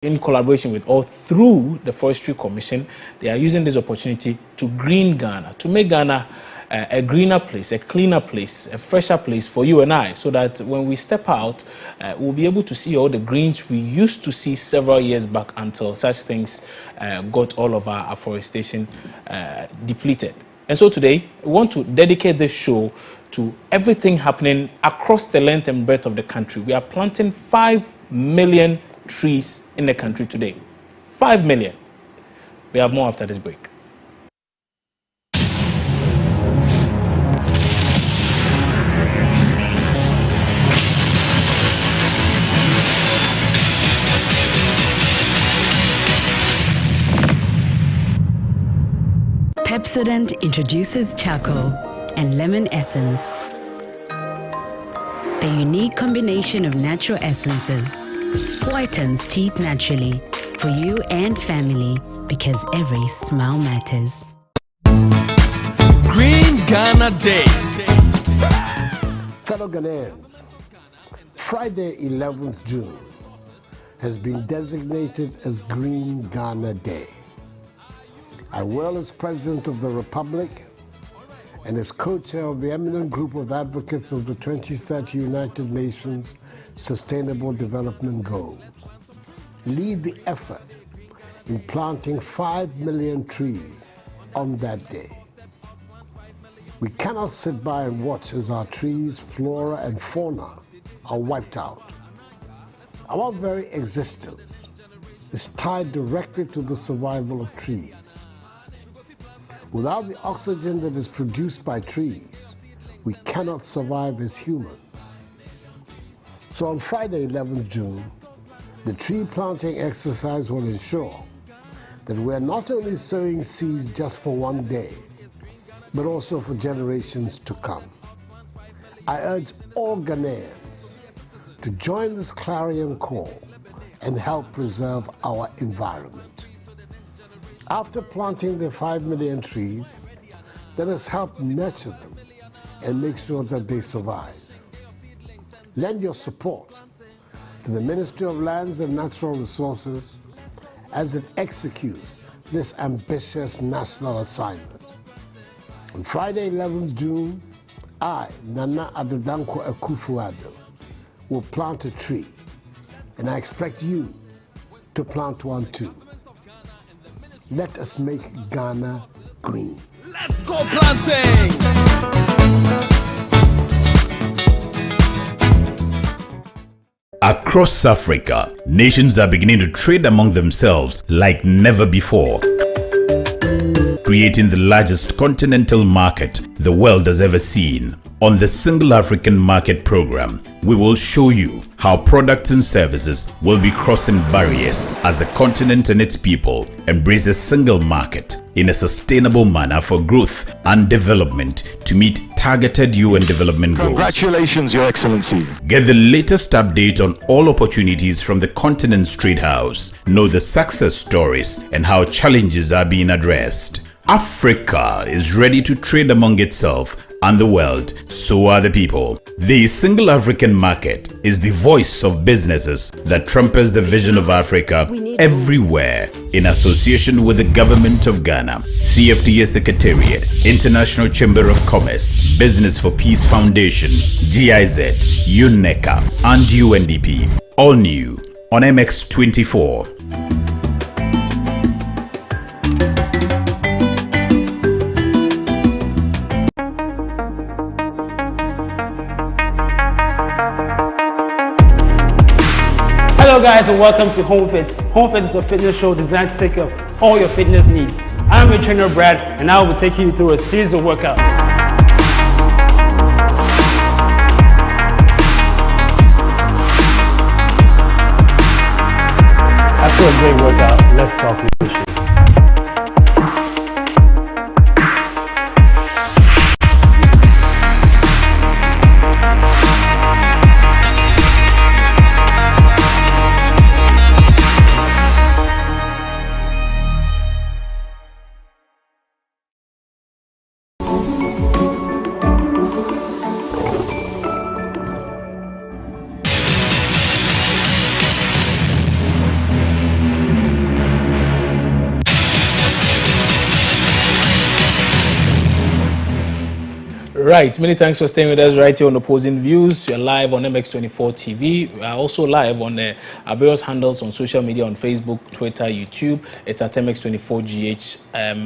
in collaboration with or through the Forestry Commission, they are using this opportunity to green Ghana, to make Ghana a greener place, a cleaner place, a fresher place for you and I, so that when we step out, we'll be able to see all the greens we used to see several years back until such things got all of our afforestation depleted. And so today, we want to dedicate this show to everything happening across the length and breadth of the country. We are planting 5 million trees in the country today. 5 million. We have more after this break. Pepsodent introduces charcoal and lemon essence. The unique combination of natural essences whitens teeth naturally for you and family, because every smile matters. Green Ghana Day. Fellow Ghanaians, Friday 11th June has been designated as Green Ghana Day. I will, as President of the Republic and as co-chair of the eminent group of advocates of the 2030 United Nations Sustainable Development Goals, lead the effort in planting 5 million trees on that day. We cannot sit by and watch as our trees, flora and fauna are wiped out. Our very existence is tied directly to the survival of trees. Without the oxygen that is produced by trees, we cannot survive as humans. So on Friday, 11th June, the tree planting exercise will ensure that we are not only sowing seeds just for one day, but also for generations to come. I urge all Ghanaians to join this clarion call and help preserve our environment. After planting the 5 million trees, let us help nurture them and make sure that they survive. Lend your support to the Ministry of Lands and Natural Resources as it executes this ambitious national assignment. On Friday, 11th June, I, Nana Addo Dankwa Akufo-Addo, will plant a tree, and I expect you to plant one too. Let us make Ghana green. Let's go planting! Across Africa, nations are beginning to trade among themselves like never before, creating the largest continental market the world has ever seen. On the Single African Market Program, we will show you how products and services will be crossing barriers as the continent and its people embrace a single market in a sustainable manner for growth and development to meet targeted UN development goals. Congratulations, Your Excellency. Get the latest update on all opportunities from the Continent's Trade House. Know the success stories and how challenges are being addressed. Africa is ready to trade among itself and the world, so are the people. The Single African Market is the voice of businesses that trumpets the vision of Africa everywhere, in association with the Government of Ghana, CFDA Secretariat, International Chamber of Commerce, Business for Peace Foundation, GIZ, UNECA, and UNDP. All new on MX24. Hello guys, and welcome to Home Fit. Home Fit is a fitness show designed to take care of all your fitness needs. I'm your trainer Brad, and I will be taking you through a series of workouts. After a great workout, let's talk nutrition. Right. Many thanks for staying with us right here on Opposing Views. You're live on MX24 TV. We are also live on our various handles on social media on Facebook, Twitter, YouTube. It's at MX24GH.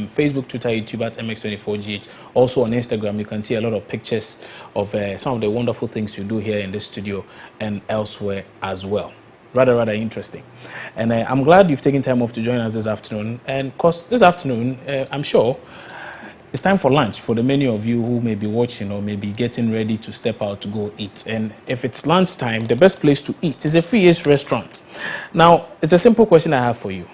Facebook, Twitter, YouTube at MX24GH. Also on Instagram, you can see a lot of pictures of some of the wonderful things you do here in the studio and elsewhere as well. Rather interesting. And I'm glad you've taken time off to join us this afternoon. And of course, this afternoon, I'm sure it's time for lunch for the many of you who may be watching or may be getting ready to step out to go eat. And if it's lunchtime, the best place to eat is a Free Ace restaurant. Now, it's a simple question I have for you.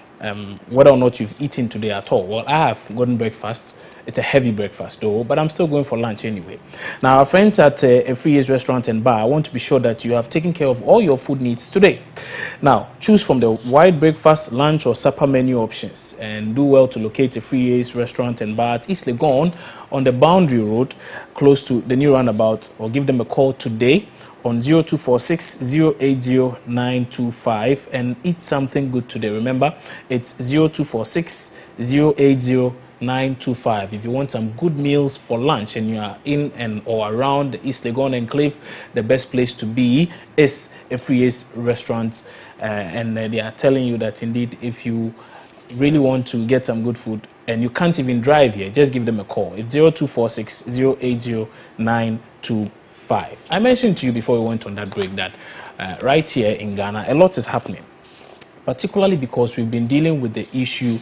Whether or not you've eaten today at all. Well, I have gotten breakfast. It's a heavy breakfast though, but I'm still going for lunch anyway. Now, our friends at a Free Ace restaurant and bar want to be sure that you have taken care of all your food needs today. Now, choose from the wide breakfast, lunch or supper menu options and do well to locate a Free Ace restaurant and bar at East Legon on the Boundary Road close to the new roundabout, or give them a call today on 0246 080 925 and eat something good today. Remember, it's 0246 080 925. If you want some good meals for lunch and you are in and or around the East Legon Enclave, the best place to be is a Free Ace restaurant. And they are telling you that indeed, if you really want to get some good food and you can't even drive here, just give them a call. It's 0246 080 925. I mentioned to you before we went on that break that right here in Ghana, a lot is happening, particularly because we've been dealing with the issue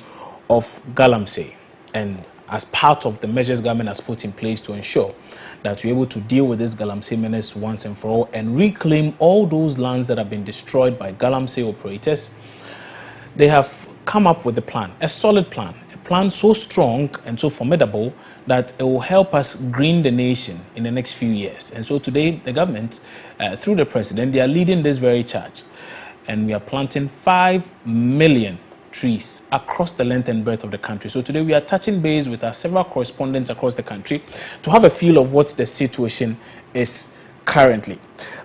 of galamsey. And as part of the measures government has put in place to ensure that we're able to deal with this galamsey menace once and for all and reclaim all those lands that have been destroyed by galamsey operators, they have come up with a plan, a solid plan, a plan so strong and so formidable that it will help us green the nation in the next few years. And so today, the government, through the president, they are leading this very charge. And we are planting 5 million trees across the length and breadth of the country. So today we are touching base with our several correspondents across the country to have a feel of what the situation is currently.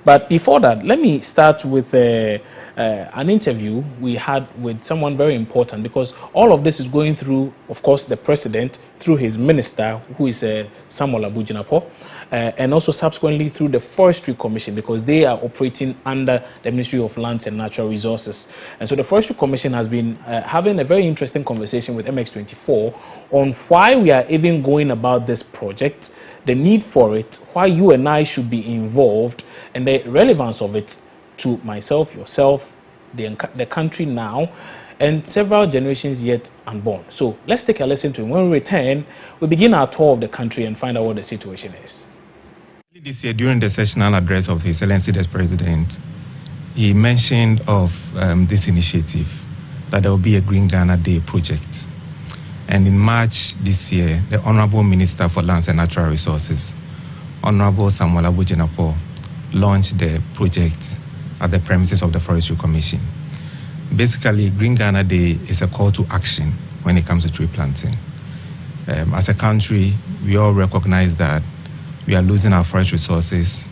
But before that, let me start with an interview we had with someone very important, because all of this is going through, of course, the president, through his minister, who is Samuel Abu Jinapor, and also subsequently through the Forestry Commission, because they are operating under the Ministry of Lands and Natural Resources. And so the Forestry Commission has been having a very interesting conversation with MX24 on why we are even going about this project, the need for it, why you and I should be involved, and the relevance of it to myself, yourself, the country now, and several generations yet unborn. So let's take a listen to him. When we return, we begin our tour of the country and find out what the situation is. This year, during the sessional address of His Excellency the President, he mentioned of this initiative, that there will be a Green Ghana Day project. And in March this year, the Honorable Minister for Lands and Natural Resources, Honorable Samuel Abu Jinapor, launched the project at the premises of the Forestry Commission. Basically, Green Ghana Day is a call to action when it comes to tree planting. As a country, we all recognize that we are losing our forest resources,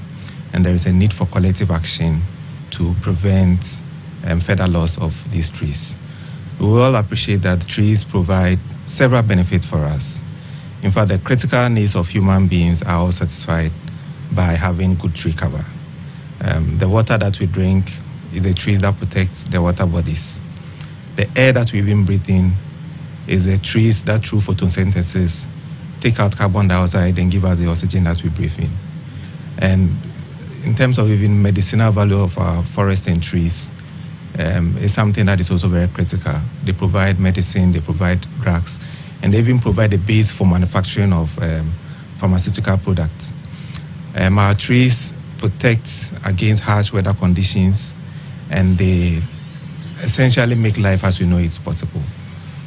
and there is a need for collective action to prevent further loss of these trees. We all appreciate that trees provide several benefits for us. In fact, the critical needs of human beings are all satisfied by having good tree cover. The water that we drink is the trees that protect the water bodies. The air that we even breathe in is the trees that through photosynthesis take out carbon dioxide and give us the oxygen that we breathe in. And in terms of even medicinal value of our forests and trees, it's something that is also very critical. They provide medicine, they provide drugs, and they even provide a base for manufacturing of pharmaceutical products. Our trees protect against harsh weather conditions, and they essentially make life as we know it's possible.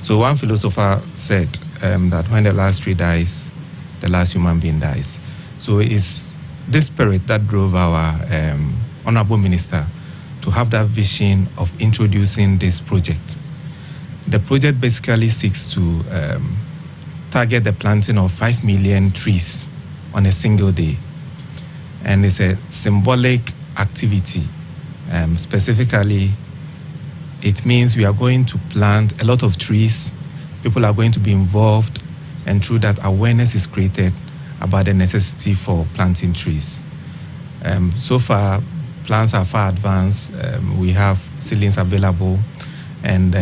So one philosopher said that when the last tree dies, the last human being dies. So it's this spirit that drove our Honorable Minister to have that vision of introducing this project. The project basically seeks to target the planting of 5 million trees on a single day. And it's a symbolic activity. Specifically, it means we are going to plant a lot of trees. People are going to be involved, and through that, awareness is created about the necessity for planting trees. So far, plans are far advanced. We have seedlings available, and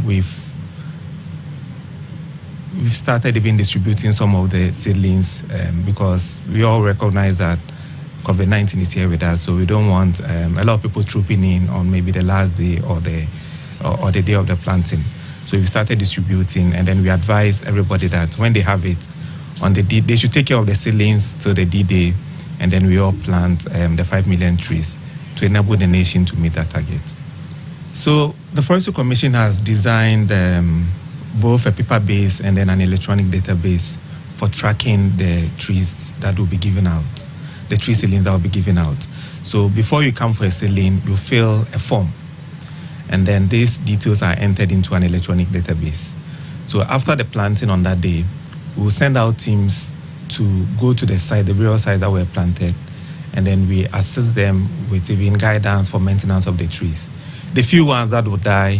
we've started even distributing some of the seedlings because we all recognize that COVID-19 is here with us, so we don't want a lot of people trooping in on maybe the last day or the day of the planting. So we started distributing, and then we advise everybody that when they have it on the D, they should take care of the seedlings till the D-Day, and then we all plant the 5 million trees to enable the nation to meet that target. So the Forestry Commission has designed both a paper-based and then an electronic database for tracking the trees that will be given out, the tree seedlings that will be given out. So before you come for a seedling, you fill a form, and then these details are entered into an electronic database. So after the planting on that day, we will send out teams to go to the site, the real site that were planted, and then we assist them with even guidance for maintenance of the trees. The few ones that will die,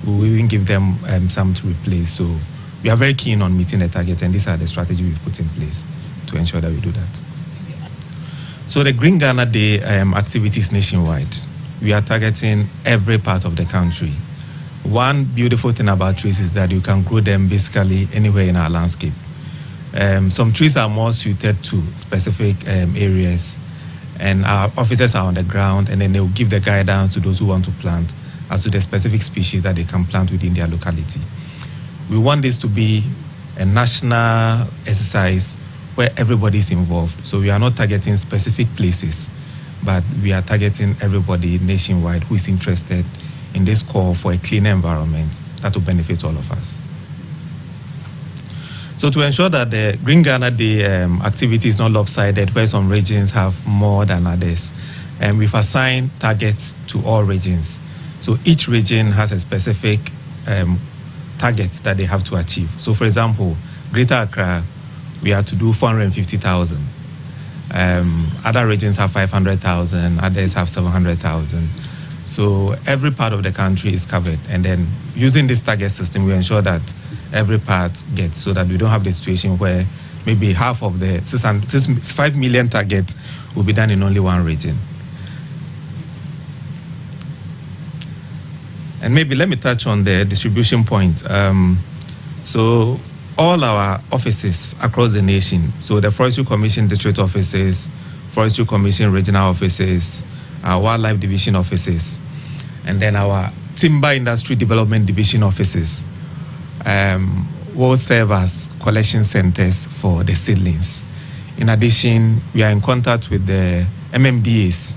we will even give them some to replace. So we are very keen on meeting the target, and these are the strategies we've put in place to ensure that we do that. So the Green Ghana Day activities nationwide, we are targeting every part of the country. One beautiful thing about trees is that you can grow them basically anywhere in our landscape. Some trees are more suited to specific areas, and our officers are on the ground, and then they will give the guidance to those who want to plant as to the specific species that they can plant within their locality. We want this to be a national exercise where everybody is involved. So we are not targeting specific places, but we are targeting everybody nationwide who is interested in this call for a cleaner environment that will benefit all of us. So to ensure that the Green Ghana Day activity is not lopsided, where some regions have more than others, we've assigned targets to all regions. So each region has a specific target that they have to achieve. So for example, Greater Accra, we have to do 450,000. Other regions have 500,000, others have 700,000. So every part of the country is covered. And then using this target system, we ensure that every part gets, so that we don't have the situation where maybe half of the 5 million target will be done in only one region. And maybe let me touch on the distribution point. So all our offices across the nation, so the Forestry Commission district offices, Forestry Commission regional offices, our Wildlife Division offices, and then our Timber Industry Development Division offices will serve as collection centers for the seedlings. In addition, we are in contact with the MMDAs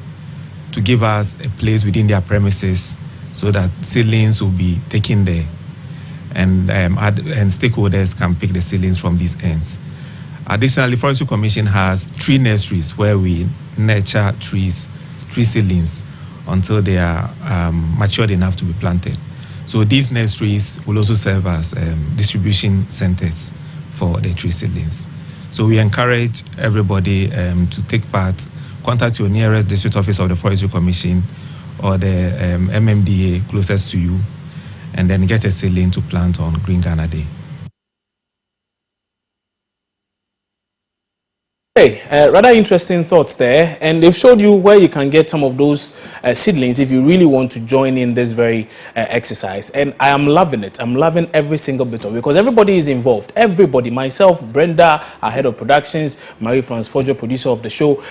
to give us a place within their premises so that seedlings will be taken there, and stakeholders can pick the seedlings from these ends. Additionally, Forestry Commission has tree nurseries where we nurture tree seedlings until they are matured enough to be planted. So these nurseries will also serve as distribution centers for the tree seedlings. So we encourage everybody to take part, contact your nearest district office of the Forestry Commission or the MMDA closest to you, and then get a seedling to plant on Green Ghana Day. Hey, rather interesting thoughts there, and they've showed you where you can get some of those seedlings if you really want to join in this very exercise. And I am loving it. I'm loving every single bit of it because everybody is involved. Everybody, myself, Brenda, our head of productions, Marie-France Fojo, producer of the show,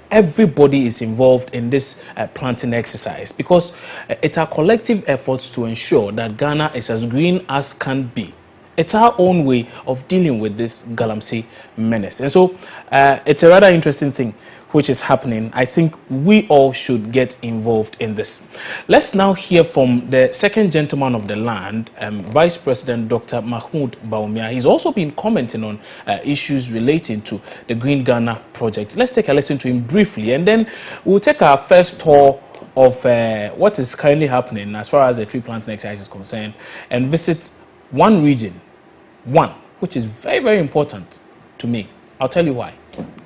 everybody is involved in this planting exercise because it's our collective efforts to ensure that Ghana is as green as can be. It's our own way of dealing with this Galamsey menace. And so it's a rather interesting thing which is happening. I think we all should get involved in this. Let's now hear from the second gentleman of the land, Vice President Dr. Mahmoud Bawumia. He's also been commenting on issues relating to the Green Ghana project. Let's take a listen to him briefly, and then we'll take our first tour of what is currently happening as far as the tree planting exercise is concerned, and visit one region, which is very, very important to me. I'll tell you why.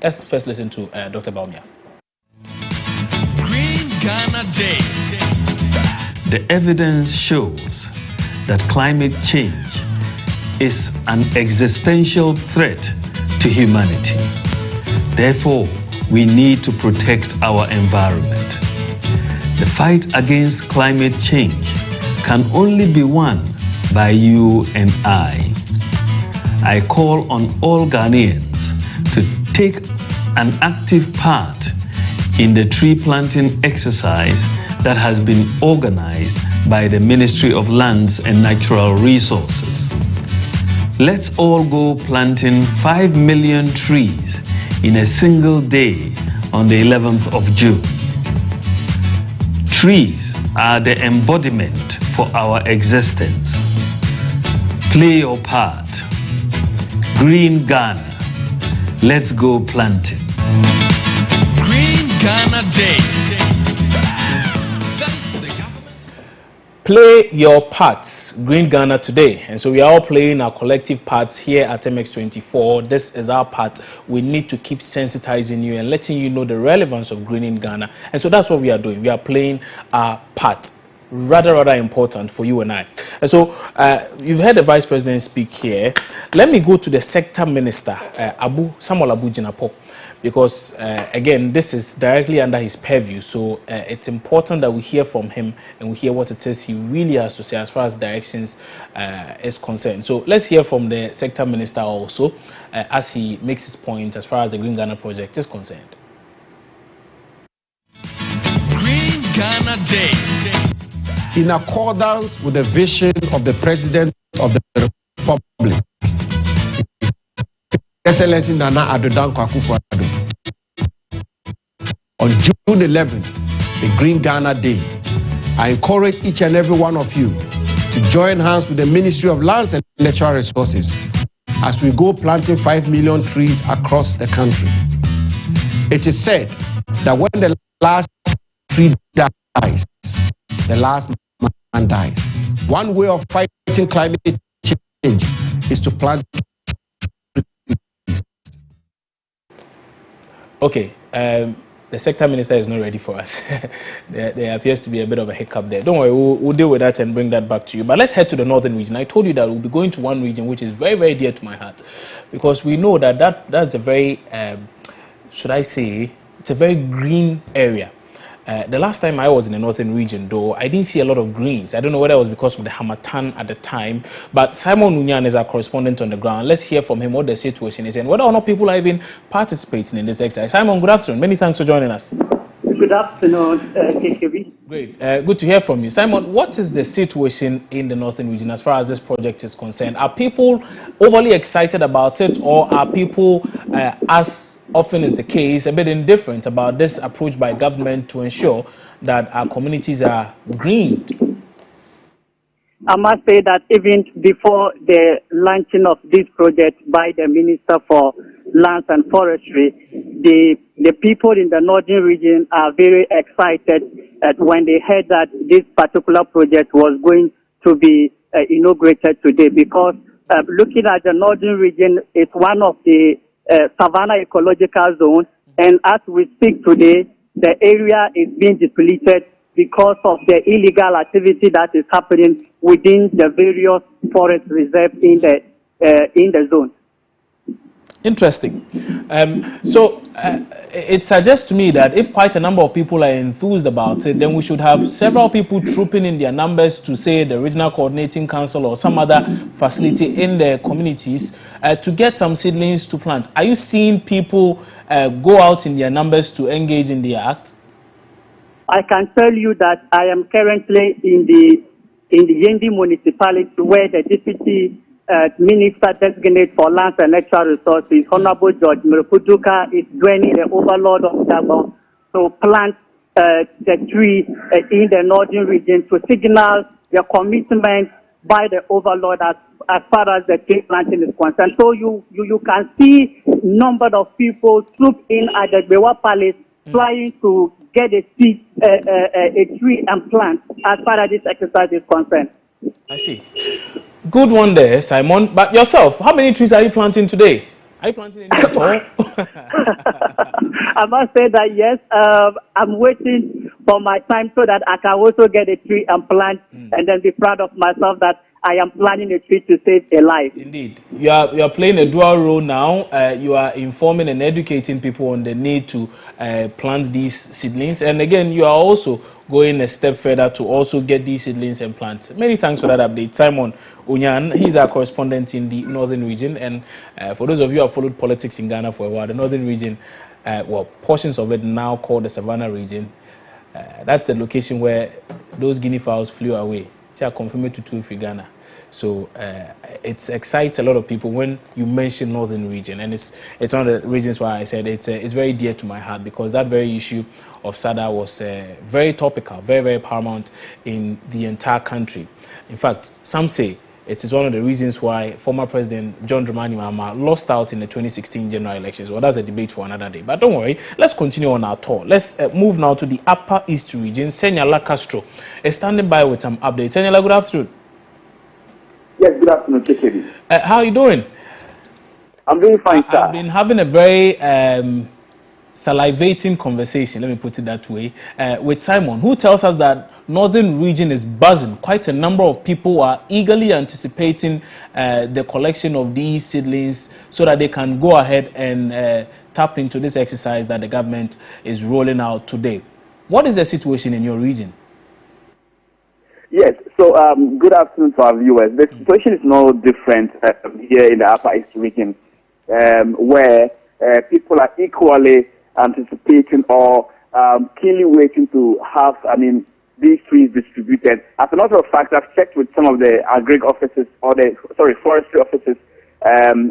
Let's first listen to Dr. Bawumia. Green Ghana Day. The evidence shows that climate change is an existential threat to humanity. Therefore, we need to protect our environment. The fight against climate change can only be won by you and I. I call on all Ghanaians to take an active part in the tree planting exercise that has been organized by the Ministry of Lands and Natural Resources. Let's all go planting 5 million trees in a single day on the 11th of June. Trees are the embodiment for our existence. Play your part. Green Ghana. Let's go planting. Green Ghana Day. Play your parts, Green Ghana today. And so we are all playing our collective parts here at MX24. This is our part. We need to keep sensitizing you and letting you know the relevance of greening Ghana. And so that's what we are doing. We are playing our part. Rather important for you and I. And so you've heard the Vice President speak here. Let me go to the Sector Minister, Samuel Abu Jinapor, because again, this is directly under his purview. So it's important that we hear from him and we hear what it is he really has to say as far as directions is concerned. So let's hear from the Sector Minister also as he makes his point as far as the Green Ghana project is concerned. Green Ghana Day. In accordance with the vision of the President of the Republic, Excellency Nana Addo Dankwa Akufo-Addo, on June 11th, the Green Ghana Day, I encourage each and every one of you to join hands with the Ministry of Lands and Natural Resources as we go planting 5 million trees across the country. It is said that when the last tree dies, the last man dies. One way of fighting climate change is to plant trees. Okay, the Sector Minister is not ready for us. there appears to be a bit of a hiccup there. Don't worry, we'll deal with that and bring that back to you. But let's head to the northern region. I told you that we'll be going to one region which is very, very dear to my heart, because we know that's a very, should I say, it's a very green area. The last time I was in the northern region, though, I didn't see a lot of greens. I don't know whether it was because of the Hamatan at the time, but Simon Nunyan is our correspondent on the ground. Let's hear from him what the situation is and whether or not people are even participating in this exercise. Simon, good afternoon. Many thanks for joining us. Good afternoon, KKB. Great. Good to hear from you. Simon, what is the situation in the northern region as far as this project is concerned? Are people overly excited about it, or are people, as often is the case, a bit indifferent about this approach by government to ensure that our communities are greened? I must say that even before the launching of this project by the Minister for Lands and Forestry, the people in the northern region are very excited when they heard that this particular project was going to be inaugurated today, because looking at the northern region, it's one of the Savannah ecological zones, and as we speak today, the area is being depleted because of the illegal activity that is happening within the various forest reserves in the zone. Interesting. So it suggests to me that if quite a number of people are enthused about it, then we should have several people trooping in their numbers to, say, the Regional Coordinating Council or some other facility in the communities to get some seedlings to plant. Are you seeing people go out in their numbers to engage in the act? I can tell you that I am currently in the Yendi municipality, where the Deputy Minister designate for Lands and Natural Resources, Honorable George Mirakuduka, is joining the Overlord of Gabon to plant the tree in the northern region to signal the commitment by the Overlord as far as the tree planting is concerned. So you can see number of people troop in at the Bewa Palace trying to get a seed, a tree and plant as far as this exercise is concerned. I see. Good one there, Simon. But yourself, how many trees are you planting today? Are you planting any at all? I must say that yes, I'm waiting for my time so that I can also get a tree and plant and then be proud of myself that I am planting a tree to save a life. Indeed. You are playing a dual role now. You are informing and educating people on the need to plant these seedlings. And again, you are also going a step further to also get these seedlings and plant. Many thanks for that update. Simon Onyan, he's our correspondent in the northern region. And for those of you who have followed politics in Ghana for a while, the northern region, well, portions of it now called the Savannah region, that's the location where those guinea fowls flew away. See, I confirmed it to two for Ghana. So it excites a lot of people when you mention northern region, and it's one of the reasons why I said it's very dear to my heart, because that very issue of SADA was very topical, very, very paramount in the entire country. In fact, some say it is one of the reasons why former President John Dramani Mahama lost out in the 2016 general elections. Well, that's a debate for another day. But don't worry, let's continue on our tour. Let's move now to the Upper East region. Senyala Castro is standing by with some updates. Senyala, good afternoon. Yes, good afternoon, KKD. How are you doing? I'm doing fine, sir. I've been having a very salivating conversation, let me put it that way, with Simon, who tells us that northern region is buzzing. Quite a number of people are eagerly anticipating the collection of these seedlings so that they can go ahead and tap into this exercise that the government is rolling out today. What is the situation in your region? Yes, so good afternoon to our viewers. The situation is no different here in the Upper East region, where people are equally anticipating or keenly waiting to have, these trees distributed. As a matter of fact, I've checked with some of the agric offices, or forestry offices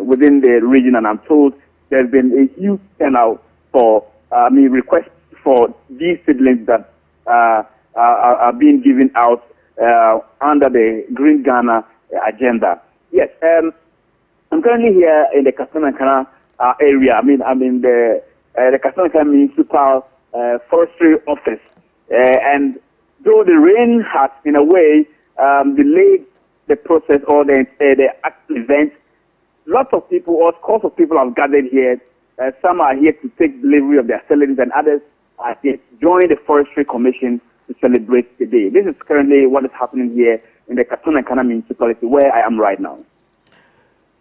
within the region, and I'm told there's been a huge turnout for, requests for these seedlings that are being given out under the Green Ghana agenda. Yes, I'm currently here in the Kasanakana area. I'm in the Kasanakana Municipal Forestry Office, and though the rain has, in a way, delayed the process or the actual event, lots of people, or scores of people have gathered here. Some are here to take delivery of their seedlings, and others are here to join the Forestry Commission to celebrate the day. This is currently what is happening here in the Kasanakana Municipality, where I am right now.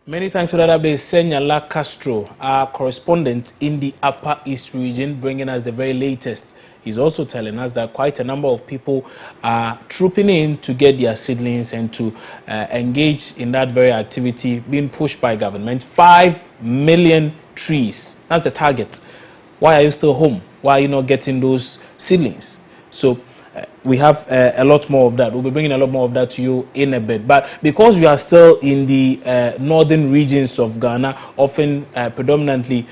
Many thanks for that update, Senyala Castro, our correspondent in the Upper East region, bringing us the very latest. He's also telling us that quite a number of people are trooping in to get their seedlings and to engage in that very activity being pushed by government. 5 million trees. That's the target. Why are you still home? Why are you not getting those seedlings? So we have a lot more of that. We'll be bringing a lot more of that to you in a bit. But because we are still in the northern regions of Ghana, often predominantly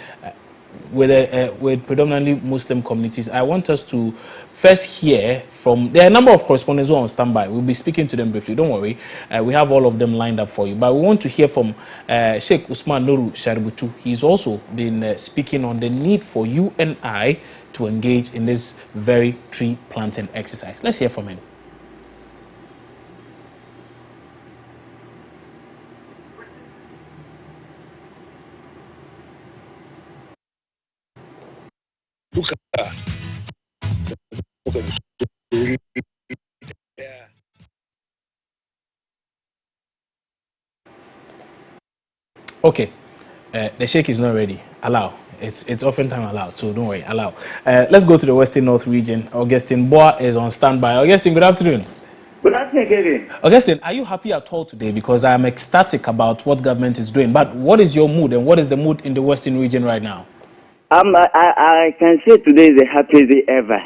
with predominantly Muslim communities, I want us to first hear from, there are a number of correspondents who are on standby. We'll be speaking to them briefly. Don't worry. We have all of them lined up for you. But we want to hear from Sheikh Usman Nuru Shaributu. He's also been speaking on the need for you and I to engage in this very tree planting exercise. Let's hear from him. Look at that. Okay, the Sheikh is not ready. Allow. It's oftentimes allowed, so don't worry, allow. Let's go to the Western North region. Augustine Boa is on standby. Augustine, good afternoon. Good afternoon, Gary. Augustine, are you happy at all today? Because I am ecstatic about what government is doing. But what is your mood, and what is the mood in the Western region right now? I can say today is the happiest day ever.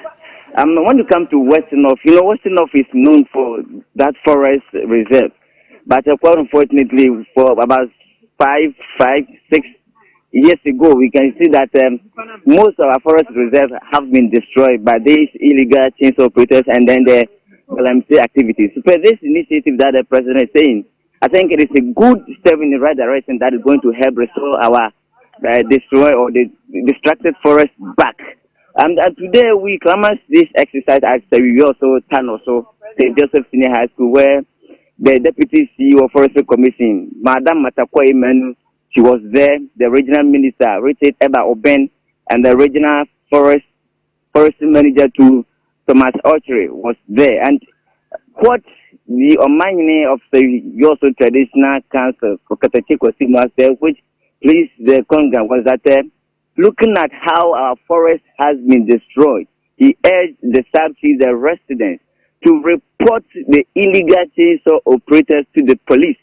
When you come to Western North, Western North is known for that forest reserve. But quite unfortunately, for about 6 years ago, we can see that most of our forest reserves have been destroyed by these illegal chains operators and then the LMC activities. So for this initiative that the president is saying, I think it is a good step in the right direction that is going to help restore our destroy or the distracted forest back. And today we commence this exercise at we also Tan also St. Joseph Senior High School, where the Deputy CEO of Forestry Commission, Madam Matakwa Imenu, she was there, the regional minister, Richard Eba Oben, and the regional forestry manager to Thomas Archery was there. And what the Omani of the Yoso Traditional Council for Katachiko Simase, which pleased the Congress, was that looking at how our forest has been destroyed, he urged the the residents to report the illegal chainsaw operators to the police.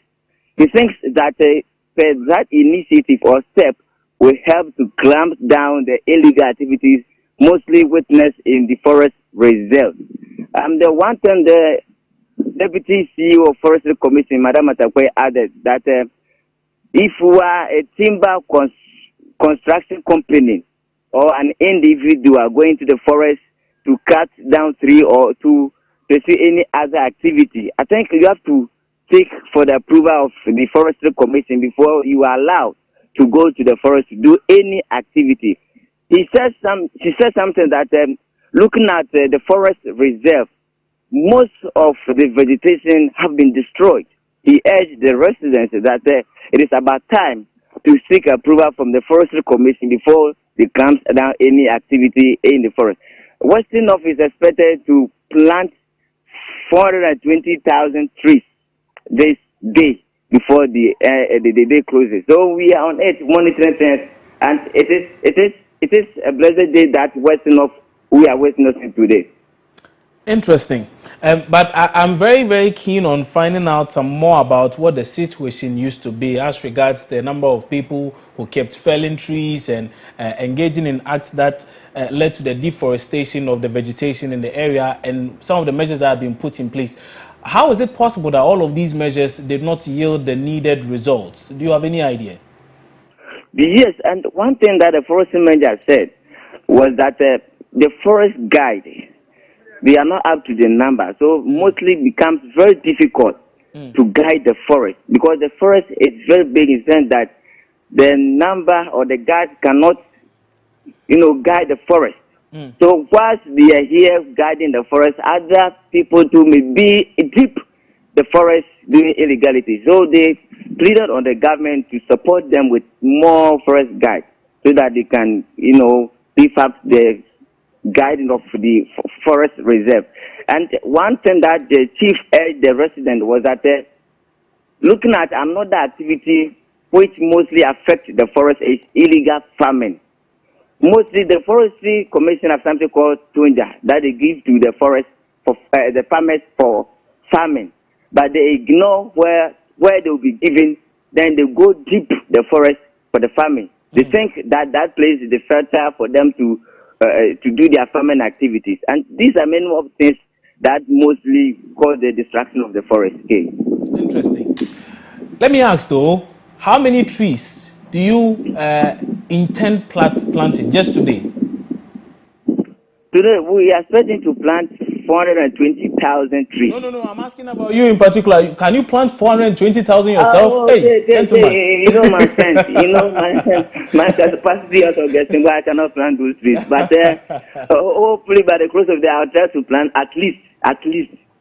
He thinks that that initiative or step will help to clamp down the illegal activities mostly witnessed in the forest reserve. The one thing the Deputy CEO of Forestry Commission, Madam Atakwe, added that if we are a timber construction company or an individual going to the forest to cut down tree or to pursue any other activity, I think you have to seek for the approval of the Forestry Commission before you are allowed to go to the forest to do any activity. She said something that looking at the forest reserve, most of the vegetation have been destroyed. He urged the residents that it is about time to seek approval from the Forestry Commission before they clamp down any activity in the forest. Western North is expected to plant 420,000 trees this day before the day closes. So we are on it monitoring things, and it is a blessed day that Western North we are witnessing today. Interesting. But I'm very, very keen on finding out some more about what the situation used to be as regards the number of people who kept felling trees and engaging in acts that led to the deforestation of the vegetation in the area and some of the measures that have been put in place. How is it possible that all of these measures did not yield the needed results? Do you have any idea? Yes, and one thing that the forest manager said was that the forest guide, they are not up to the number, so mostly becomes very difficult to guide the forest because the forest is very big in the sense that the number or the guide cannot, guide the forest. So whilst they are here guiding the forest, other people too may be deep the forest doing illegality. So they pleaded on the government to support them with more forest guides so that they can, beef up the guiding of the forest reserve. And one thing that the chief urged the resident was that looking at another activity which mostly affects the forest is illegal farming. Mostly the Forestry Commission have something called Tunja that they give to the forest for the farmers for farming, but they ignore where they will be given. Then they go deep the forest for the farming. They think that place is the fertile for them to do their farming activities, and these are many of things that mostly cause the destruction of the forest. Okay. Interesting. Let me ask though, how many trees do you intend planting just today? Today we are expecting to plant 420,000 trees. No, I'm asking about you in particular. Can you plant 420,000 yourself? Gentlemen. My friend, my capacity also getting where I cannot plant those trees. But hopefully by the close of the day, I'll try to plant at least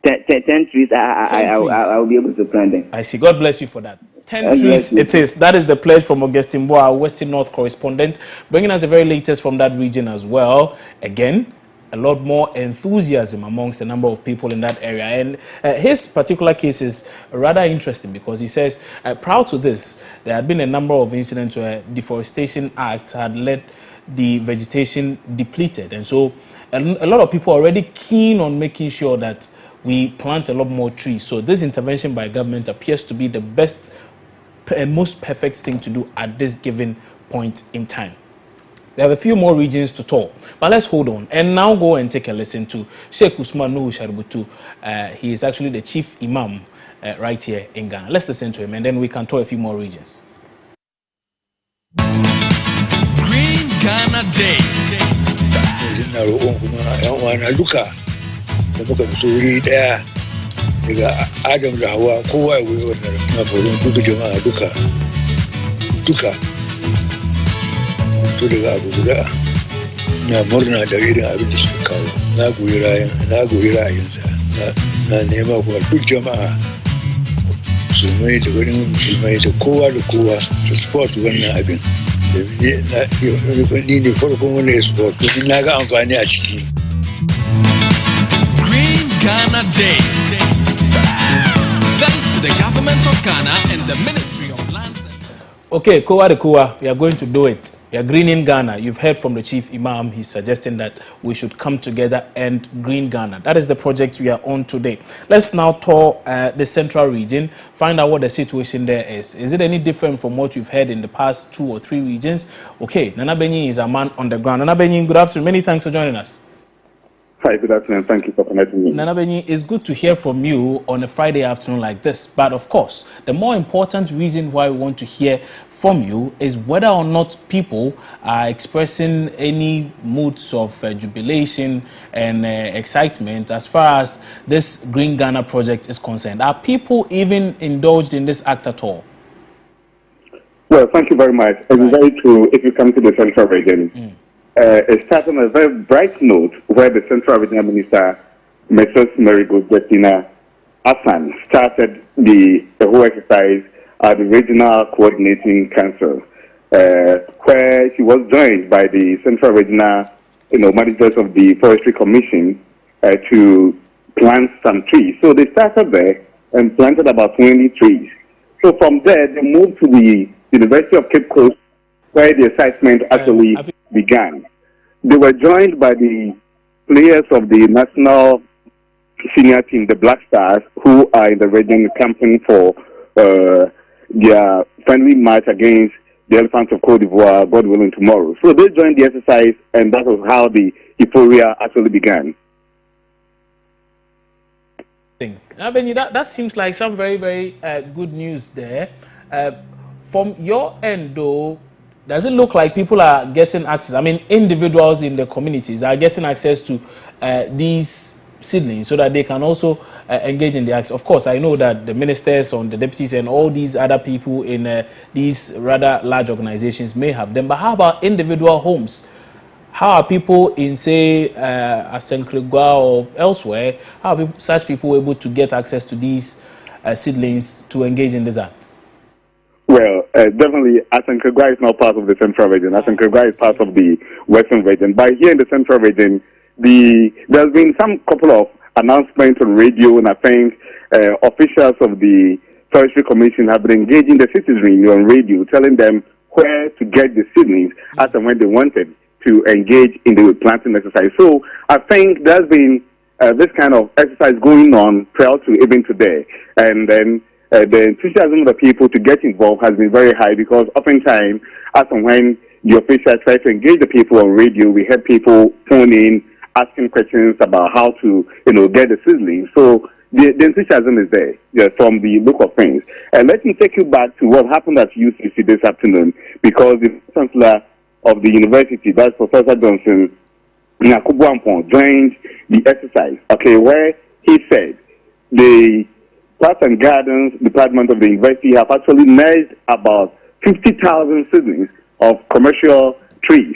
10 trees. I will be able to plant them. I see. God bless you for that. 10 trees it is. That is the pledge from Augustine Boa, our Western North correspondent, bringing us the very latest from that region as well. Again, a lot more enthusiasm amongst a number of people in that area. And his particular case is rather interesting because he says, prior to this, there had been a number of incidents where deforestation acts had led the vegetation depleted. And so a lot of people are already keen on making sure that we plant a lot more trees. So this intervention by government appears to be the best and most perfect thing to do at this given point in time. We have a few more regions to talk, but let's hold on and now go and take a listen to Sheikh Usman Nuhu Shaributu. He is actually the chief imam right here in Ghana. Let's listen to him and then we can talk a few more regions. Green Ghana Day. Daga Adam da Hawa kowa ya goyi wannan na faruwar duka jama'a duka so daga abu guda na murna da irin abin da suka kawo na goyi ra'ayinsa na nema kuma duk jama'a musulmai da wani musulmai da kowa su support wannan abin ni ne farkon wanda ya support domin na ga amfani a ciki. Green Ghana Day. Thanks to the government of Ghana and the Ministry of Lands. Okay, Kowa de Kowa, we are going to do it. We are greening Ghana. You've heard from the Chief Imam. He's suggesting that we should come together and green Ghana. That is the project we are on today. Let's now tour the central region, find out what the situation there is. Is it any different from what you've heard in the past 2 or 3 regions? Okay, Nana Benyi is a man on the ground. Nana Benyi, good afternoon. Many thanks for joining us. Hi, good afternoon. Thank you for connecting me. Nana Benyi, it's good to hear from you on a Friday afternoon like this. But of course, the more important reason why we want to hear from you is whether or not people are expressing any moods of jubilation and excitement as far as this Green Ghana project is concerned. Are people even indulged in this act at all? Well, thank you very much. It's very true. If you come to the central region, it started on a very bright note where the Central Regional Minister, Mrs. Marigold Bettina Hassan, started the whole exercise at the Regional Coordinating Council, where she was joined by the Central Regional managers of the Forestry Commission to plant some trees. So they started there and planted about 20 trees. So from there, they moved to the University of Cape Coast, where the excitement actually began. They were joined by the players of the national senior team, the Black Stars, who are in the region camping for their friendly match against the Elephants of Cote d'Ivoire, God willing, tomorrow. So they joined the exercise, and that was how the euphoria actually began. That seems like some very, very good news there. From your end, though, does it look like people are getting access? I mean, individuals in the communities are getting access to these seedlings so that they can also engage in the acts. Of course, I know that the ministers and the deputies and all these other people in these rather large organizations may have them. But how about individual homes? How are people in, say, Asenkregua or elsewhere, how are such people able to get access to these seedlings to engage in this act? Well, definitely, Asenkregua is not part of the central region. Asenkregua is part of the western region. But here in the central region, there's been some couple of announcements on radio, and I think officials of the Forestry Commission have been engaging the citizenry on radio, telling them where to get the seedlings as and when they wanted to engage in the planting exercise. So I think there's been this kind of exercise going on prior to even today. And then the enthusiasm of the people to get involved has been very high, because oftentimes, as and when the officials try to engage the people on radio, we have people phone in, asking questions about how to, get the seedlings. So the enthusiasm is there from the look of things. And let me take you back to what happened at UCC this afternoon, because the chancellor of the university, that's Professor Johnson Nyakubu, joined the exercise, where he said the Plants and Gardens Department of the university have actually merged about 50,000 seedlings of commercial trees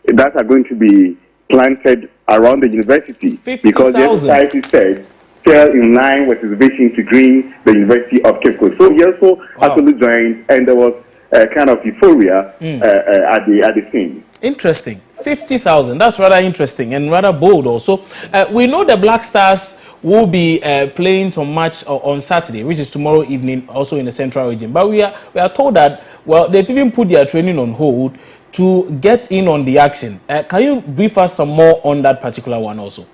that are going to be planted around the university, because the exercise, he said, fell in line with his vision to green the University of Cape Coast. So he also actually joined, and there was a kind of euphoria at the scene. Interesting. 50,000. That's rather interesting and rather bold also. We know the Black Stars will be playing some match on Saturday, which is tomorrow evening, also in the central region. But we are told that, well, they've even put their training on hold to get in on the action. Can you brief us some more on that particular one also?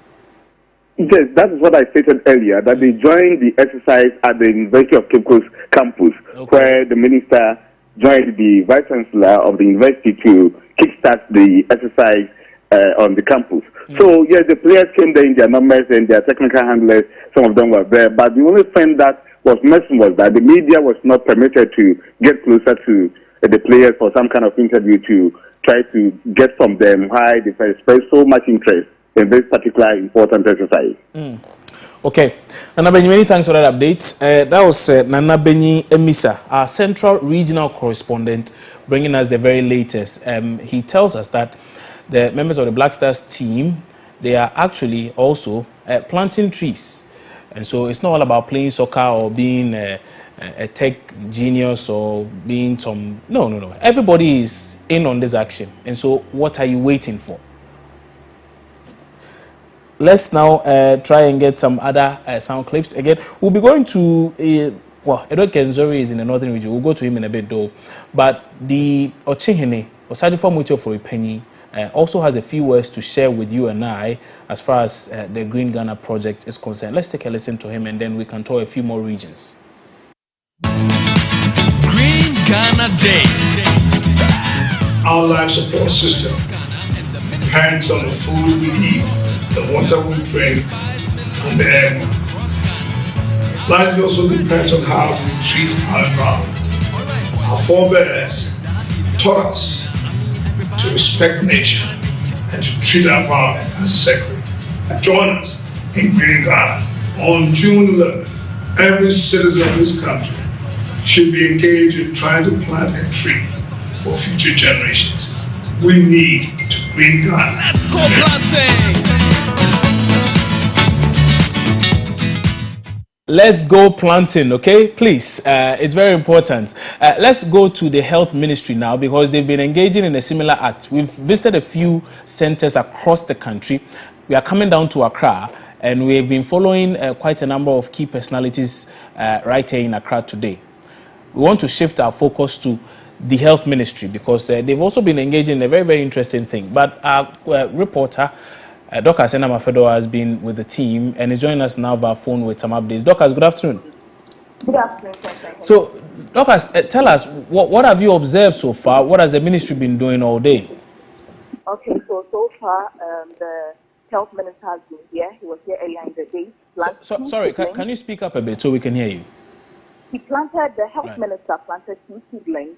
Yes, that is what I stated earlier, that they joined the exercise at the University of Cape Coast campus, where the minister joined the vice chancellor of the university to kickstart the exercise on the campus. So, yes, the players came there in their numbers and their technical handlers, some of them were there. But the only thing that was missing was that the media was not permitted to get closer to the players for some kind of interview to try to get from them why they expressed so much interest in this particular important exercise. Okay. Nana Benyi, many thanks for that update. That was Nana Benyi Emisa, our central regional correspondent, bringing us the very latest. He tells us that the members of the Black Stars team, they are actually also planting trees. And so it's not all about playing soccer or being a tech genius or being some... No. Everybody is in on this action. And so what are you waiting for? let's now try and get some other sound clips. Again, we'll be going to, well, Edward Kenzori is in the northern region. We'll go to him in a bit though. But the Ochihene, Osagyefo Amotior Afori-Panyin, also has a few words to share with you and I as far as the Green Ghana project is concerned. Let's take a listen to him and then we can tour a few more regions. Green Ghana Day. Our life support system depends on the food we eat, the water we drink, and the air. Life also depends on how we treat our environment. Our forebears taught us to respect nature and to treat our environment as sacred. Join us in Green Ghana on June 11th. Every citizen of this country should be engaged in trying to plant a tree for future generations. We need to green Ghana. Let's go planting! Let's go planting, okay? Please, it's very important. Let's go to the health ministry now because they've been engaging in a similar act. We've visited a few centers across the country. We are coming down to Accra and we've been following quite a number of key personalities right here in Accra today. We want to shift our focus to the health ministry because they've also been engaging in a very, very interesting thing. But our reporter, Dorcas Enam Afedo, has been with the team and is joining us now via phone with some updates. Dorcas, good afternoon. Good afternoon. So, Dorcas, tell us, what have you observed so far? What has the ministry been doing all day? Okay, so far, the health minister has been here. He was here earlier in the day. Sorry, can you speak up a bit so we can hear you? He planted, the health minister planted 2 seedlings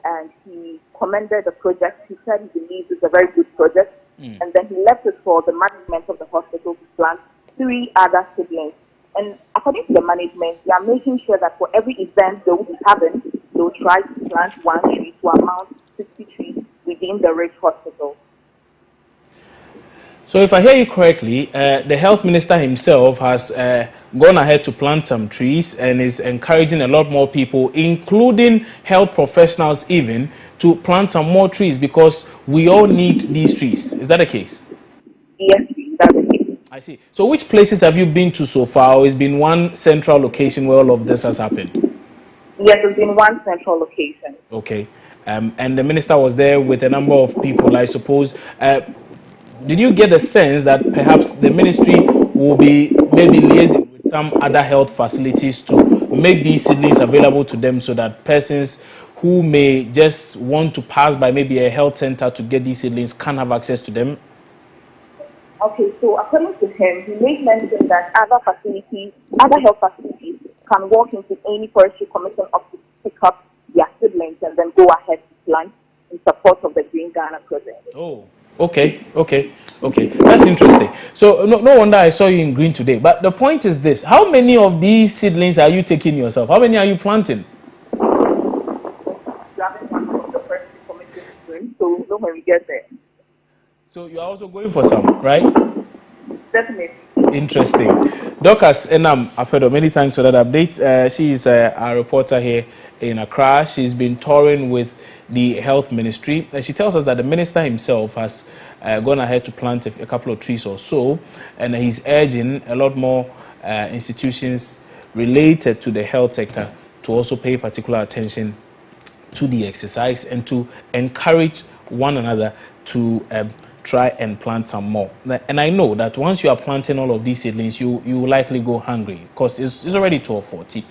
and he commended the project. He said he believes it's a very good project. And then he left it for the management of the hospital to plant 3 other seedlings. And according to the management, they are making sure that for every event they will be having, they will try to plant 1 tree to amount 60 trees within the Rich Hospital. So if I hear you correctly, the health minister himself has gone ahead to plant some trees and is encouraging a lot more people, including health professionals even, to plant some more trees because we all need these trees. Is that the case? Yes, that's the case. I see. So which places have you been to so far, or has been one central location where all of this has happened? Yes, it's been one central location. Okay. And the minister was there with a number of people, I suppose. Did you get the sense that perhaps the ministry will be maybe liaising with some other health facilities to make these seedlings available to them so that persons who may just want to pass by maybe a health center to get these seedlings can have access to them? Okay, so according to him, he made mention that other health facilities can walk into any forestry commission office to pick up their seedlings and then go ahead to plant in support of the Green Ghana project. Oh. Okay. That's interesting. So no wonder I saw you in green today. But the point is this: how many of these seedlings are you taking yourself? How many are you planting? So when we get there. So you are also going for some, right? Definitely. Interesting. Dorcas Enam Afedo, many thanks for that update. She is our reporter here in Accra. She's been touring with the health ministry. She tells us that the minister himself has gone ahead to plant a couple of trees or so, and he's urging a lot more institutions related to the health sector to also pay particular attention to the exercise and to encourage one another to try and plant some more. And I know that once you are planting all of these seedlings, you will likely go hungry because it's already 12:40.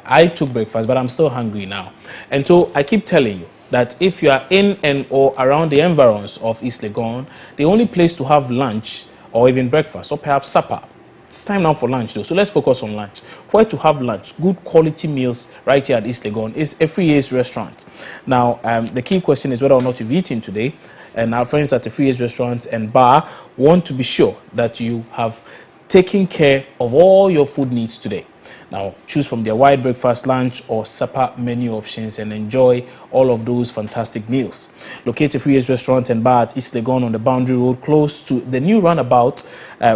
I took breakfast, but I'm still hungry now. And so I keep telling you that if you are in and or around the environs of East Legon, the only place to have lunch or even breakfast or perhaps supper, it's time now for lunch though, so let's focus on lunch. Where to have lunch, good quality meals right here at East Legon is Efrie's Restaurant. Now, the key question is whether or not you've eaten today, and our friends at Efrie's Restaurant and Bar want to be sure that you have taken care of all your food needs today. Now, choose from their wide breakfast, lunch, or supper menu options and enjoy all of those fantastic meals. Locate Efrie's Restaurant and Bar at East Legon on the Boundary Road, close to the new roundabout.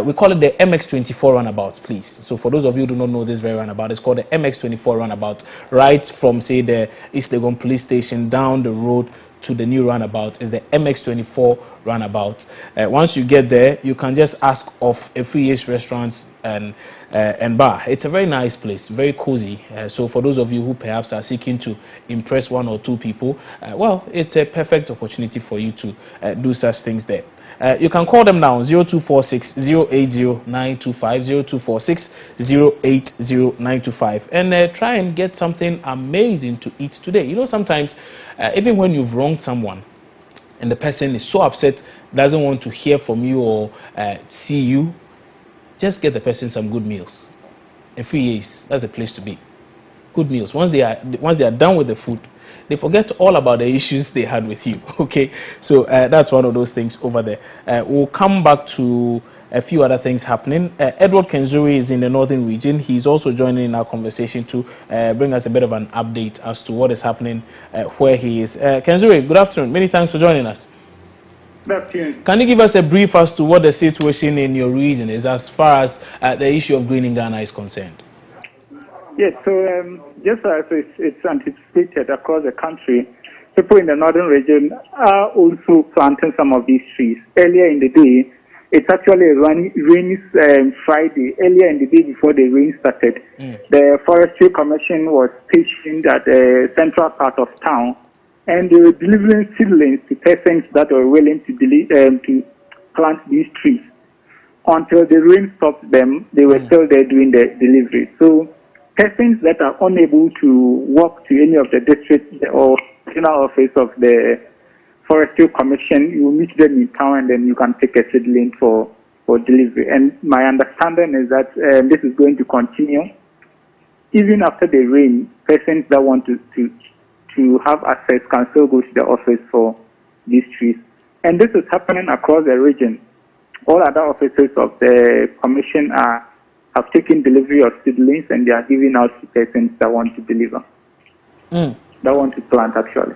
We call it the MX24 roundabout, please. So for those of you who do not know this very roundabout, it's called the MX24 roundabout. Right from, say, the East Legon police station down the road to the new roundabout is the MX24 roundabout. Once you get there, you can just ask of a Free restaurants and bar. It's a very nice place, very cozy. So for those of you who perhaps are seeking to impress one or two people, well, it's a perfect opportunity for you to do such things there. You can call them now, 0246 080 925, 0246 080 925, and try and get something amazing to eat today. You know, sometimes, even when you've wronged someone, and the person is so upset, doesn't want to hear from you or see you, just get the person some good meals. And Free that's a place to be. Good meals. Once they are done with the food, they forget all about the issues they had with you. Okay, so that's one of those things over there. We'll come back to a few other things happening. Edward Kenzuri is in the northern region. He's also joining in our conversation to bring us a bit of an update as to what is happening where he is. Kenzuri, good afternoon. Many thanks for joining us. Good afternoon. Can you give us a brief as to what the situation in your region is as far as the issue of green in Ghana is concerned? Yes, so just as it's anticipated across the country, people in the northern region are also planting some of these trees. Earlier in the day, it's actually a rainy Friday. Earlier in the day before the rain started, the Forestry Commission was stationed at the central part of town, and they were delivering seedlings to persons that were willing to plant these trees. Until the rain stopped them, they were still there doing the delivery. So persons that are unable to walk to any of the district or regional office of the Forestry Commission, you meet them in town and then you can take a seedling for delivery. And my understanding is that this is going to continue. Even after the rain, persons that want to have access can still go to the office for these trees. And this is happening across the region. All other offices of the Commission have taken delivery of seedlings and they are giving out to persons that want to deliver, that want to plant actually.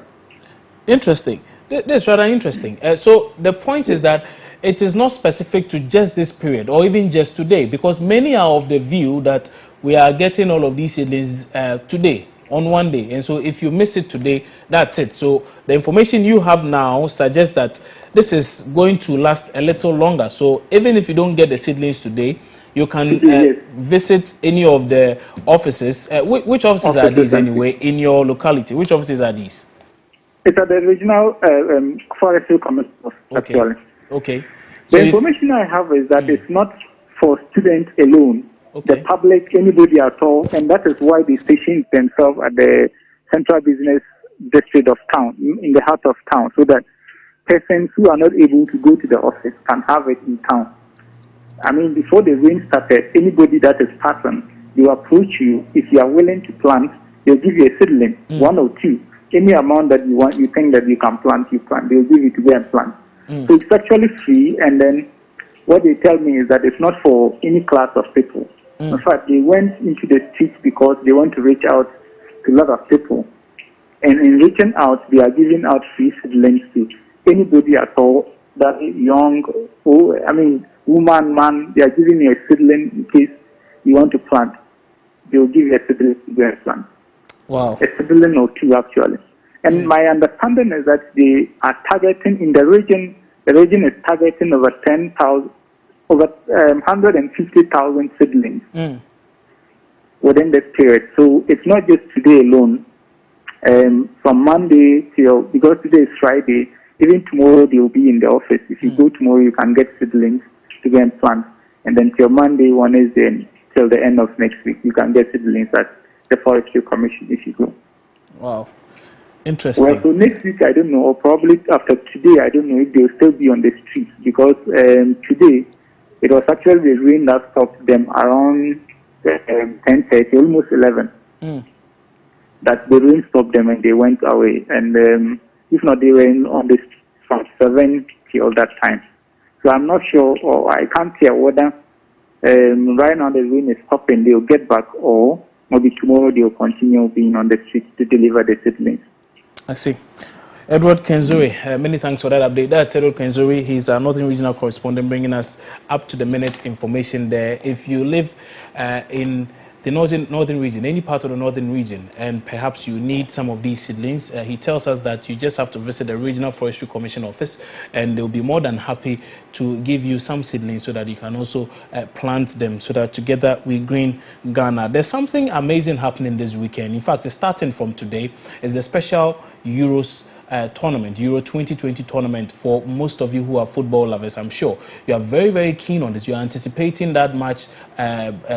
Interesting. That's rather interesting. So the point is that it is not specific to just this period or even just today, because many are of the view that we are getting all of these seedlings today, on one day. And so if you miss it today, that's it. So the information you have now suggests that this is going to last a little longer. So even if you don't get the seedlings today, you can visit any of the offices. Which offices are these anyway in your locality? Which offices are these? It's at the regional Forestry Commission, actually. Okay. The information I have is that it's not for students alone, the public, anybody at all, and that is why they station themselves at the central business district of town, in the heart of town, so that persons who are not able to go to the office can have it in town. I mean, before the rain started, anybody that is passing, they will approach you. If you are willing to plant, they'll give you a seedling, one or two. Any amount that you want, you think that you can plant, you plant. They'll give you to go and plant. So it's actually free, and then what they tell me is that it's not for any class of people. In fact, they went into the streets because they want to reach out to a lot of people. And in reaching out, they are giving out free seedlings to anybody at all that is young, woman, man. They are giving you a seedling in case you want to plant. They will give you a seedling to go and plant. Wow. A seedling or two, actually. And my understanding is that they are targeting in the region is targeting over 150,000 seedlings within this period. So it's not just today alone. From Monday till, because today is Friday, even tomorrow they will be in the office. If you go tomorrow, you can get seedlings to go and plant. And then till Monday, Wednesday, till the end of next week, you can get seedlings at the Forestry Commission if you go. Wow. Interesting. Well, so next week, I don't know, or probably after today, I don't know if they'll still be on the streets, because today, it was actually the rain that stopped them around 10:30, almost 11. That the rain stopped them and they went away. And if not, they were on the streets from 7 till that time. So I'm not sure, or I can't tell whether right now the rain is stopping, they'll get back, or maybe tomorrow they'll continue being on the streets to deliver the seedlings. I see. Edward Kenzuri, many thanks for that update. That's Edward Kenzuri. He's our Northern Regional Correspondent, bringing us up-to-the-minute information there. If you live in the northern region, any part of the northern region, and perhaps you need some of these seedlings, he tells us that you just have to visit the Regional Forestry Commission office, and they'll be more than happy to give you some seedlings so that you can also plant them, so that together we green Ghana. There's something amazing happening this weekend. In fact, starting from today is the special Euros tournament, Euro 2020 tournament. For most of you who are football lovers, I'm sure you are very, very keen on this. You are anticipating that match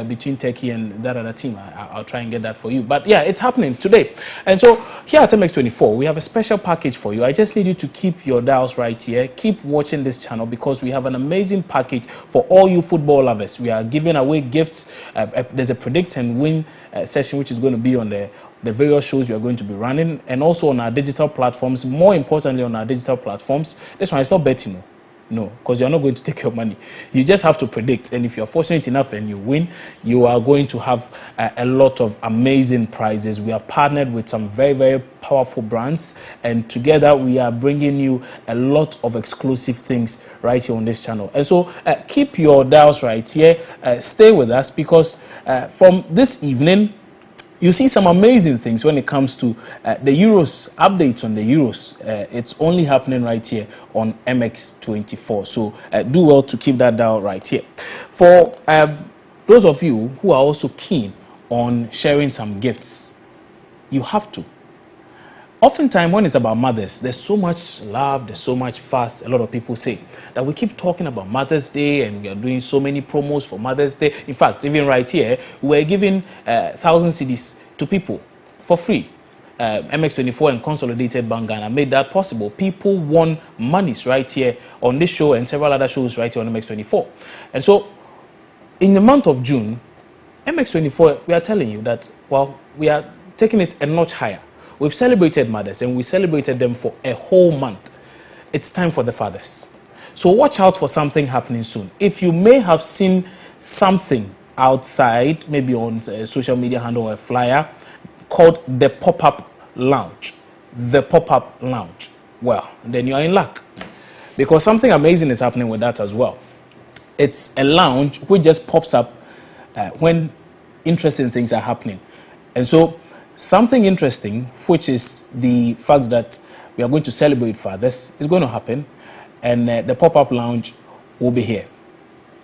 between Turkey and that other team. I'll try and get that for you. But yeah, it's happening today. And so here at MX24, we have a special package for you. I just need you to keep your dials right here. Keep watching this channel because we have an amazing package for all you football lovers. We are giving away gifts. There's a predict and win session which is going to be on the various shows we are going to be running, and also on our digital platforms. More importantly, on our digital platforms. This one is not betting, no, because you are not going to take your money. You just have to predict, and if you are fortunate enough and you win, you are going to have a lot of amazing prizes. We have partnered with some very, very powerful brands, and together we are bringing you a lot of exclusive things right here on this channel. And so keep your dials right here. Stay with us, because from this evening, you see some amazing things when it comes to the Euros, updates on the Euros. It's only happening right here on MX24. So do well to keep that dial right here. For those of you who are also keen on sharing some gifts, you have to. Oftentimes, when it's about mothers, there's so much love, there's so much fuss. A lot of people say that we keep talking about Mother's Day and we are doing so many promos for Mother's Day. In fact, even right here, we're giving 1,000 CDs to people for free. MX24 and Consolidated Bank Ghana made that possible. People won monies right here on this show and several other shows right here on MX24. And so, in the month of June, MX24, we are telling you that, well, we are taking it a notch higher. We've celebrated mothers, and we celebrated them for a whole month. It's time for the fathers. So watch out for something happening soon. If you may have seen something outside, maybe on a social media handle or a flyer, called the Pop-Up Lounge. The Pop-Up Lounge. Well, then you are in luck, because something amazing is happening with that as well. It's a lounge which just pops up when interesting things are happening. And so something interesting, which is the fact that we are going to celebrate fathers, is going to happen, and the Pop-Up Lounge will be here.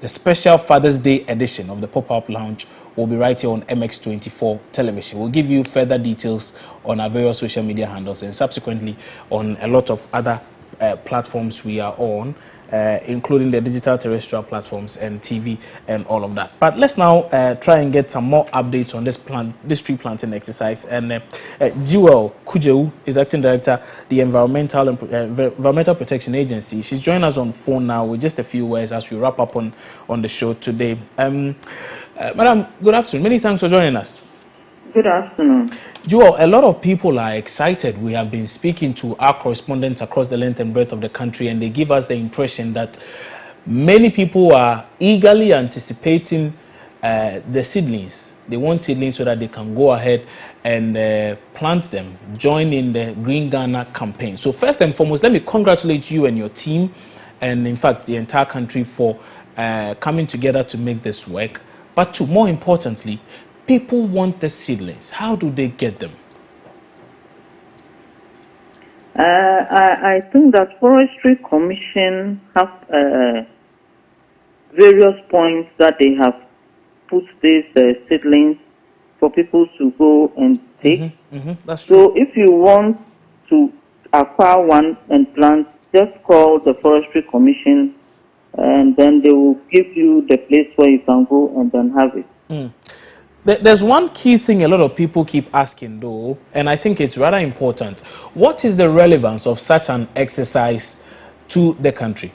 The special Father's Day edition of the Pop-Up Lounge will be right here on MX24 television. We'll give you further details on our various social media handles and subsequently on a lot of other platforms we are on, including the digital terrestrial platforms and TV and all of that. But let's now try and get some more updates on this tree planting exercise. And Jewel Kujewu is acting director, the Environmental Protection Agency. She's joining us on phone now with just a few words as we wrap up on the show today. Madam, good afternoon. Many thanks for joining us. Good afternoon. Jewel, a lot of people are excited. We have been speaking to our correspondents across the length and breadth of the country, and they give us the impression that many people are eagerly anticipating the seedlings. They want seedlings so that they can go ahead and plant them, join in the Green Ghana campaign. So first and foremost, let me congratulate you and your team, and in fact the entire country, for coming together to make this work. But more importantly, people want the seedlings. How do they get them? I think that Forestry Commission have various points that they have put these seedlings for people to go and take. That's true. So if you want to acquire one and plant, just call the Forestry Commission, and then they will give you the place where you can go and then have it. There's one key thing a lot of people keep asking, though, and I think it's rather important. What is the relevance of such an exercise to the country?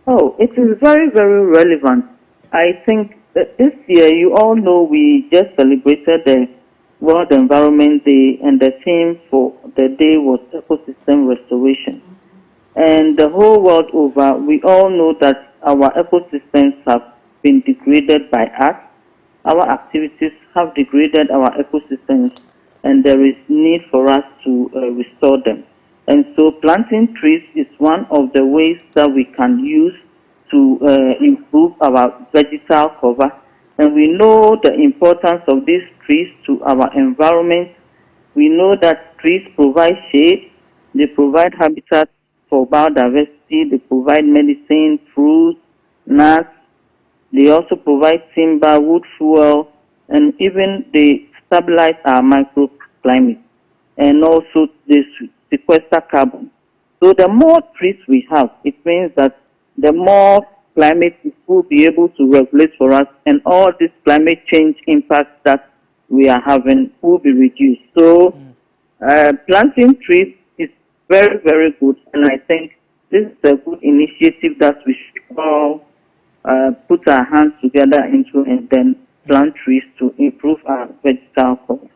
Oh, it is very, very relevant. I think that this year, you all know we just celebrated the World Environment Day, and the theme for the day was ecosystem restoration. And the whole world over, we all know that our ecosystems have been degraded by us. Our activities have degraded our ecosystems, and there is need for us to restore them. And so planting trees is one of the ways that we can use to improve our vegetal cover And we know the importance of these trees to our environment. We know that trees provide shade, they provide habitat for biodiversity, they provide medicine, fruits, nuts. They also provide timber, wood fuel, and even they stabilize our microclimate. And also they sequester carbon. So the more trees we have, it means that the more climate will be able to regulate for us, and all this climate change impacts that we are having will be reduced. So planting trees is very, very good, and I think this is a good initiative that we should all put our hands together into and then plant trees to improve our vegetal cover.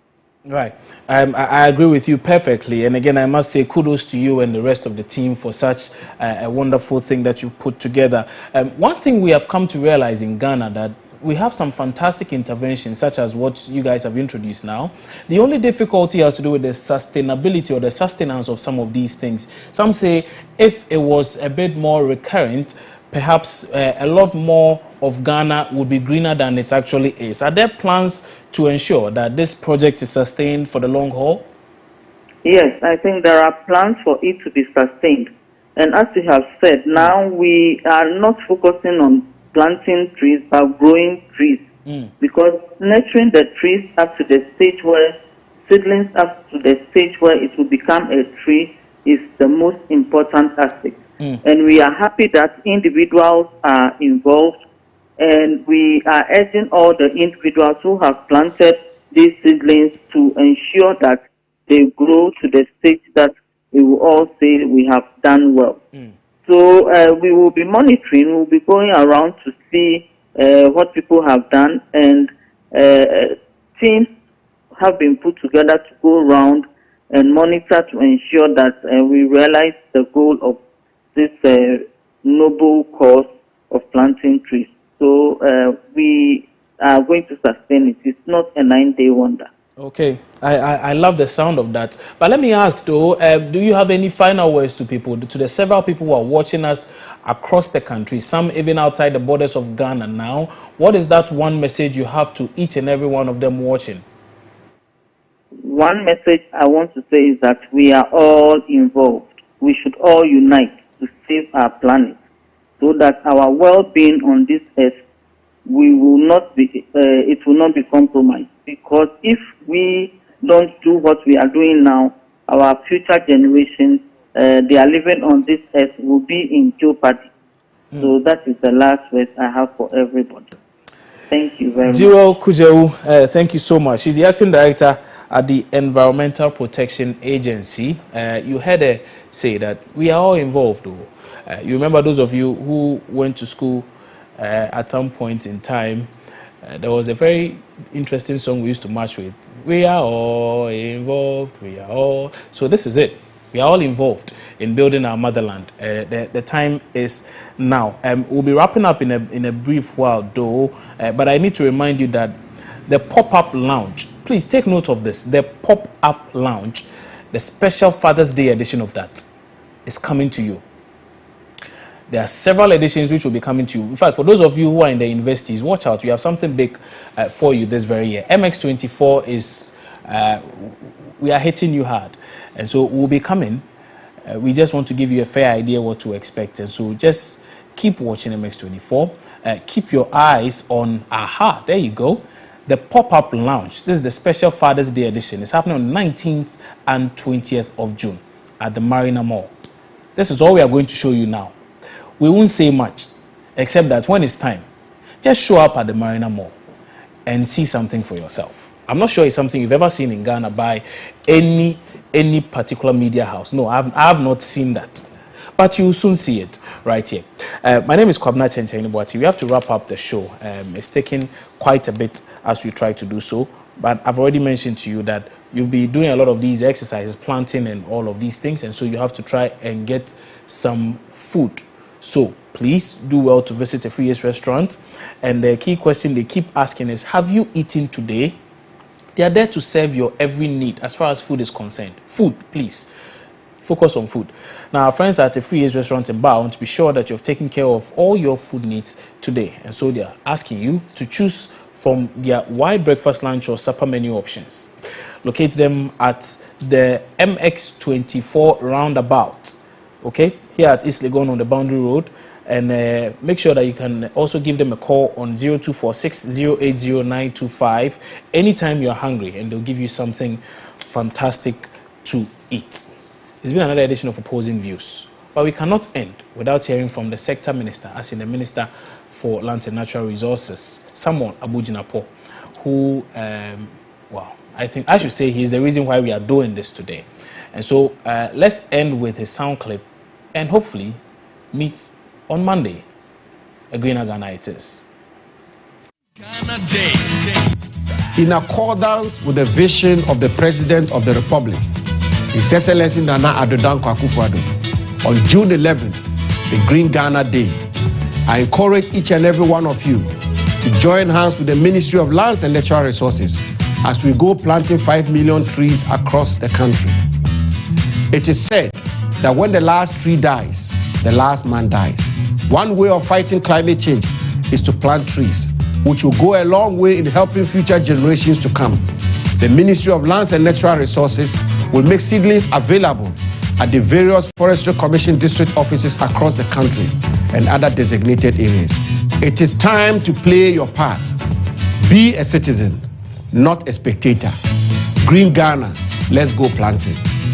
Right. I agree with you perfectly. And again, I must say kudos to you and the rest of the team for such a wonderful thing that you've put together. One thing we have come to realize in Ghana that we have some fantastic interventions such as what you guys have introduced now. The only difficulty has to do with the sustainability or the sustenance of some of these things. Some say if it was a bit more recurrent, perhaps a lot more of Ghana would be greener than it actually is. Are there plans to ensure that this project is sustained for the long haul? Yes, I think there are plans for it to be sustained. And as you have said, now we are not focusing on planting trees, but growing trees. Because nurturing the trees up to the stage where, seedlings up to the stage where it will become a tree is the most important aspect. And we are happy that individuals are involved, and we are urging all the individuals who have planted these seedlings to ensure that they grow to the stage that we will all say we have done well. So we will be monitoring, we will be going around to see what people have done, and teams have been put together to go around and monitor to ensure that we realize the goal of this noble cause of planting trees. So we are going to sustain it. It's not a 9-day wonder. Okay, I love the sound of that. But let me ask though, do you have any final words to people, to the several people who are watching us across the country, some even outside the borders of Ghana now? What is that one message you have to each and every one of them watching? One message I want to say is that we are all involved. We should all unite to save our planet so that our well-being on this earth it will not be compromised. Because if we don't do what we are doing now, our future generations, they are living on this earth, will be in jeopardy. So that is the last word I have for everybody. Thank you very much. Jewel Kujewu, thank you so much. She's the acting director at the Environmental Protection Agency. You heard her say that we are all involved. You remember those of you who went to school at some point in time, there was a very interesting song we used to march with. We are all involved, we are all. So this is it. We are all involved in building our motherland. The time is now. We'll be wrapping up in a brief while though, but I need to remind you that the pop-up lounge, please take note of this, the pop-up lounge, the special Father's Day edition of that is coming to you. There are several editions which will be coming to you. In fact, for those of you who are in the universities, watch out. We have something big for you this very year. MX24 is, we are hitting you hard. And so we'll be coming. We just want to give you a fair idea what to expect. And so just keep watching MX24. Keep your eyes on AHA. There you go. The pop-up lounge. This is the special Father's Day edition. It's happening on 19th and 20th of June at the Marina Mall. This is all we are going to show you now. We won't say much, except that when it's time, just show up at the Marina Mall and see something for yourself. I'm not sure it's something you've ever seen in Ghana by any particular media house. No, I have not seen that. But you'll soon see it right here. My name is Kwabena Chencheni-Boati. We have to wrap up the show. It's taking quite a bit as we try to do so. But I've already mentioned to you that you'll be doing a lot of these exercises, planting and all of these things. And so you have to try and get some food. So please do well to visit a Free Ace restaurant. And the key question they keep asking is, have you eaten today? They are there to serve your every need as far as food is concerned. Food, please. Focus on food. Now, our friends at a Free Ace restaurant in Bar want to be sure that you've taken care of all your food needs today. And so they are asking you to choose from their wide breakfast, lunch, or supper menu options. Locate them at the MX24 roundabout, okay, here at East Legon on the Boundary Road. And make sure that you can also give them a call on 0246-080-925 anytime you're hungry, and they'll give you something fantastic to eat. It's been another edition of Opposing Views, but we cannot end without hearing from the sector minister, as in the Minister for Lands and Natural Resources, Samuel Abu Jinapor, who, well, I think I should say he's the reason why we are doing this today. And so let's end with his sound clip and hopefully meet on Monday. A greener Ghana it is. Ghana Day. In accordance with the vision of the President of the Republic, His Excellency Nana Addo Dankwa Akufo-Addo, on June 11th, the Green Ghana Day, I encourage each and every one of you to join hands with the Ministry of Lands and Natural Resources as we go planting 5 million trees across the country. It is said that when the last tree dies, the last man dies. One way of fighting climate change is to plant trees, which will go a long way in helping future generations to come. The Ministry of Lands and Natural Resources will make seedlings available at the various Forestry Commission district offices across the country and other designated areas. It is time to play your part. Be a citizen, not a spectator. Green Ghana, let's go planting.